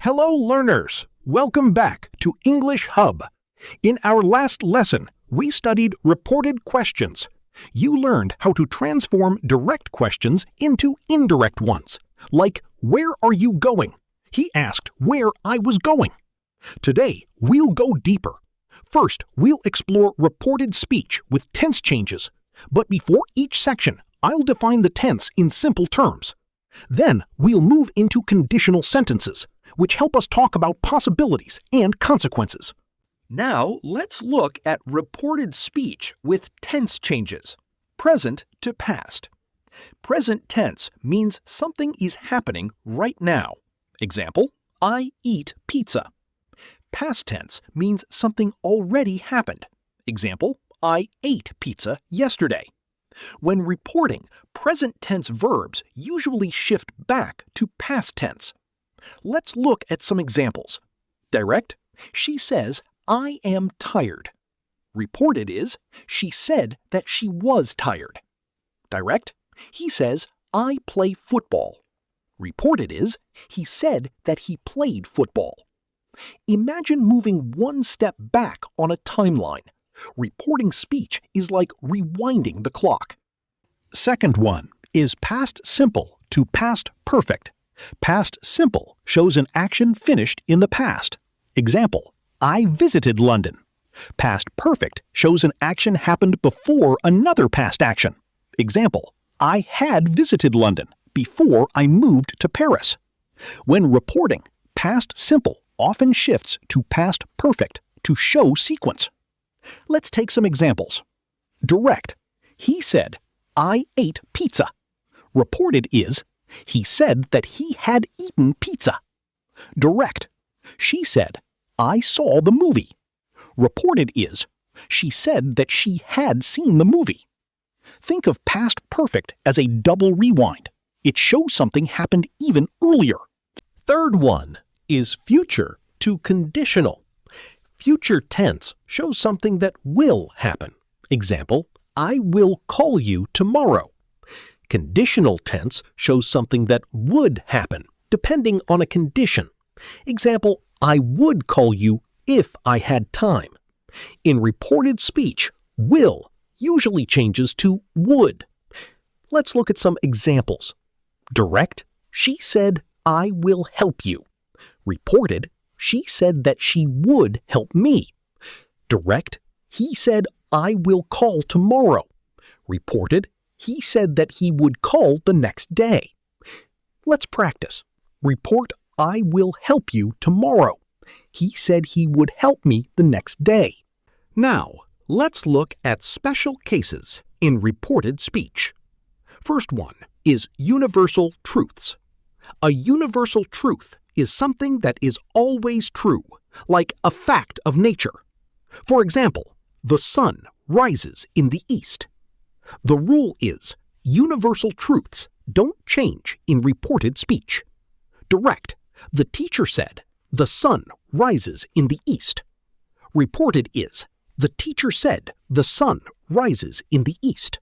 Hello, learners! Welcome back to English Hub. In our last lesson, we studied reported questions. You learned how to transform direct questions into indirect ones, like, "Where are you going?" He asked where I was going. Today, we'll go deeper. First, we'll explore reported speech with tense changes. But before each section, I'll define the tense in simple terms. Then, we'll move into conditional sentences, which help us talk about possibilities and consequences. Now, let's look at reported speech with tense changes. Present to past. Present tense means something is happening right now. Example, I eat pizza. Past tense means something already happened. Example, I ate pizza yesterday. When reporting, present tense verbs usually shift back to past tense. Let's look at some examples. Direct, she says, I am tired. Reported is, she said that she was tired. Direct, he says, I play football. Reported is, he said that he played football. Imagine moving one step back on a timeline. Reporting speech is like rewinding the clock. Second one is past simple to past perfect. Past simple shows an action finished in the past. Example, I visited London. Past perfect shows an action happened before another past action. Example, I had visited London before I moved to Paris. When reporting, past simple often shifts to past perfect to show sequence. Let's take some examples. Direct, he said, I ate pizza. Reported is, he said that he had eaten pizza. Direct, she said, I saw the movie. Reported is, she said that she had seen the movie. Think of past perfect as a double rewind. It shows something happened even earlier. Third one is future to conditional. Future tense shows something that will happen. Example, I will call you tomorrow. Conditional tense shows something that would happen, depending on a condition. Example, I would call you if I had time. In reported speech, will usually changes to would. Let's look at some examples. Direct, she said, I will help you. Reported, she said that she would help me. Direct, he said, I will call tomorrow. Reported, he said that he would call the next day. Let's practice. Report, I will help you tomorrow. He said he would help me the next day. Now, let's look at special cases in reported speech. First one is universal truths. A universal truth is something that is always true, like a fact of nature. For example, the sun rises in the east. The rule is, universal truths don't change in reported speech. Direct, the teacher said, the sun rises in the east. Reported is, the teacher said, the sun rises in the east.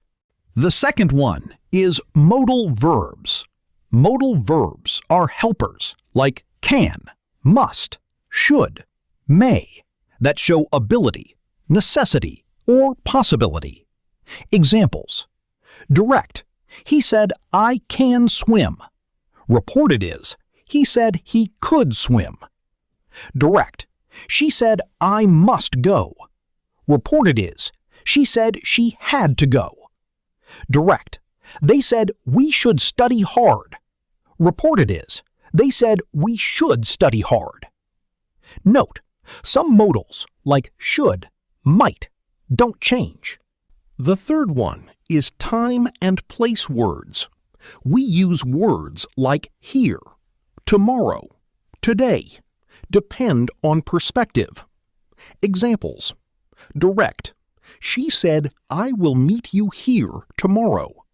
The second one is modal verbs. Modal verbs are helpers like can, must, should, may, that show ability, necessity, or possibility. Examples. Direct, he said, I can swim. Reported is, he said he could swim. Direct, she said, I must go. Reported is, she said she had to go. Direct, they said we should study hard. Reported is, they said we should study hard. Note, some modals, like should, might, don't change. The third one is time and place words. We use words like here, tomorrow, today, depend on perspective. Examples. Direct, she said, I will meet you here tomorrow.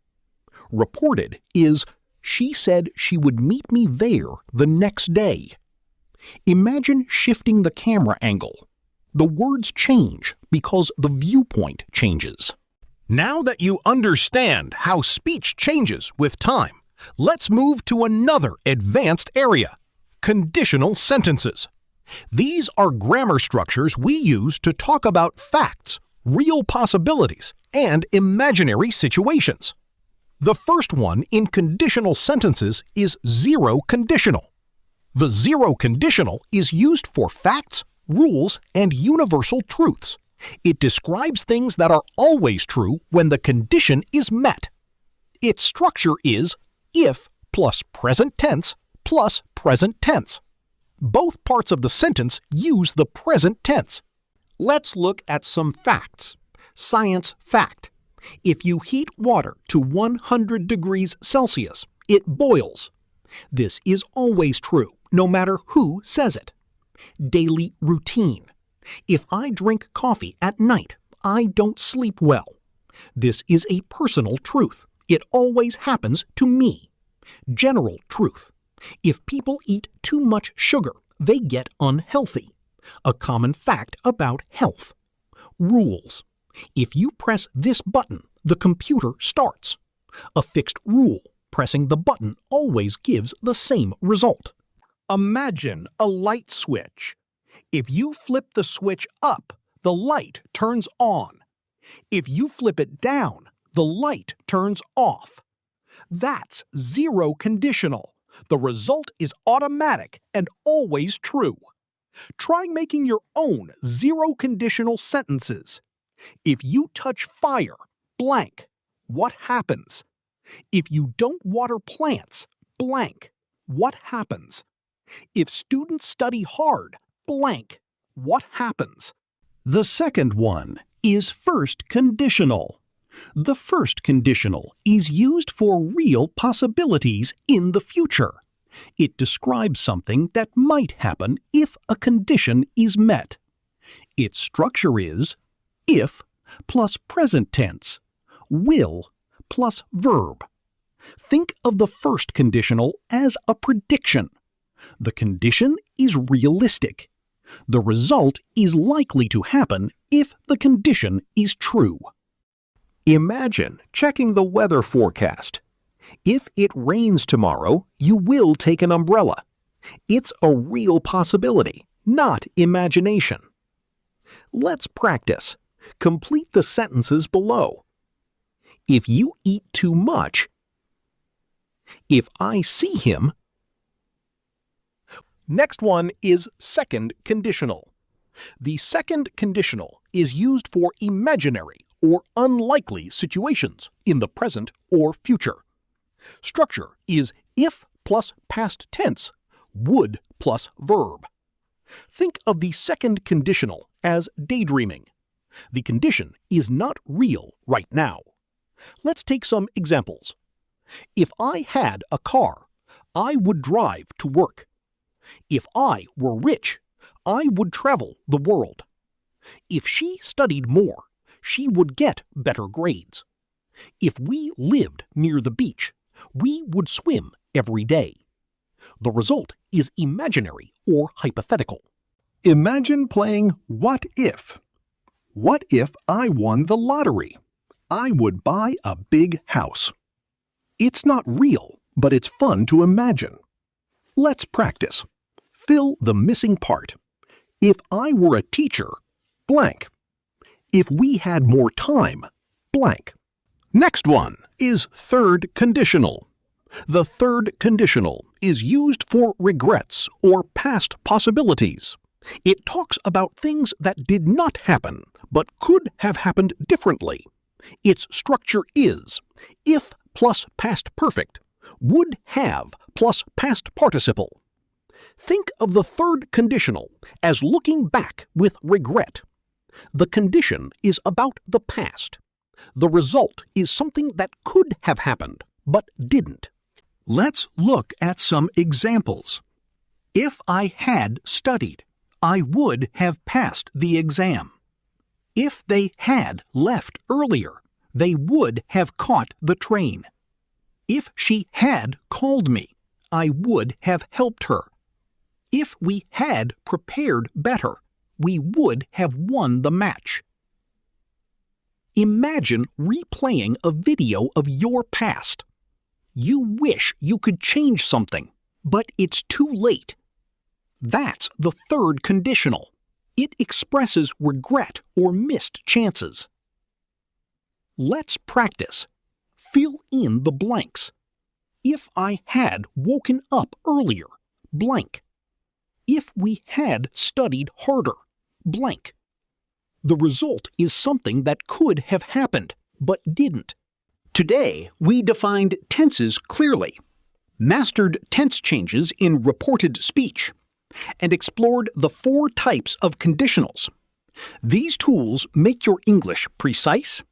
Reported is, she said she would meet me there the next day. Imagine shifting the camera angle. The words change because the viewpoint changes. Now that you understand how speech changes with time, let's move to another advanced area, conditional sentences. These are grammar structures we use to talk about facts, real possibilities, and imaginary situations. The first one in conditional sentences is zero conditional. The zero conditional is used for facts, rules, and universal truths. It describes things that are always true when the condition is met. Its structure is if plus present tense plus present tense. Both parts of the sentence use the present tense. Let's look at some facts. Science fact. If you heat water to 100 degrees Celsius, it boils. This is always true, no matter who says it. Daily routine. If I drink coffee at night, I don't sleep well. This is a personal truth. It always happens to me. General truth. If people eat too much sugar, they get unhealthy. A common fact about health. Rules. If you press this button, the computer starts. A fixed rule. Pressing the button always gives the same result. Imagine a light switch. If you flip the switch up, the light turns on. If you flip it down, the light turns off. That's zero conditional. The result is automatic and always true. Try making your own zero conditional sentences. If you touch fire, blank, what happens? If you don't water plants, blank, what happens? If students study hard, blank, what happens? The second one is first conditional. The first conditional is used for real possibilities in the future. It describes something that might happen if a condition is met. Its structure is if plus present tense, will plus verb. Think of the first conditional as a prediction. The condition is realistic. The result is likely to happen if the condition is true. Imagine checking the weather forecast. If it rains tomorrow, you will take an umbrella. It's a real possibility, not imagination. Let's practice. Complete the sentences below. If you eat too much. If I see him. Next one is second conditional. The second conditional is used for imaginary or unlikely situations in the present or future. Structure is if plus past tense, would plus verb. Think of the second conditional as daydreaming. The condition is not real right now. Let's take some examples. If I had a car, I would drive to work. If I were rich, I would travel the world. If she studied more, she would get better grades. If we lived near the beach, we would swim every day. The result is imaginary or hypothetical. Imagine playing What If. What if I won the lottery? I would buy a big house. It's not real, but it's fun to imagine. Let's practice. Fill the missing part. If I were a teacher, blank. If we had more time, blank. Next one is third conditional. The third conditional is used for regrets or past possibilities. It talks about things that did not happen, but could have happened differently. Its structure is if plus past perfect, would have plus past participle. Think of the third conditional as looking back with regret. The condition is about the past. The result is something that could have happened, but didn't. Let's look at some examples. If I had studied, I would have passed the exam. If they had left earlier, they would have caught the train. If she had called me, I would have helped her. If we had prepared better, we would have won the match. Imagine replaying a video of your past. You wish you could change something, but it's too late. That's the third conditional. It expresses regret or missed chances. Let's practice. Fill in the blanks. If I had woken up earlier, blank. If we had studied harder, blank. The result is something that could have happened, but didn't. Today, we defined tenses clearly, mastered tense changes in reported speech, and explored the 4 types of conditionals. These tools make your English precise,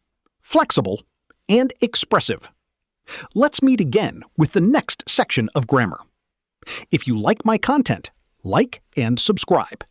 flexible, and expressive. Let's meet again with the next section of grammar. If you like my content, like and subscribe.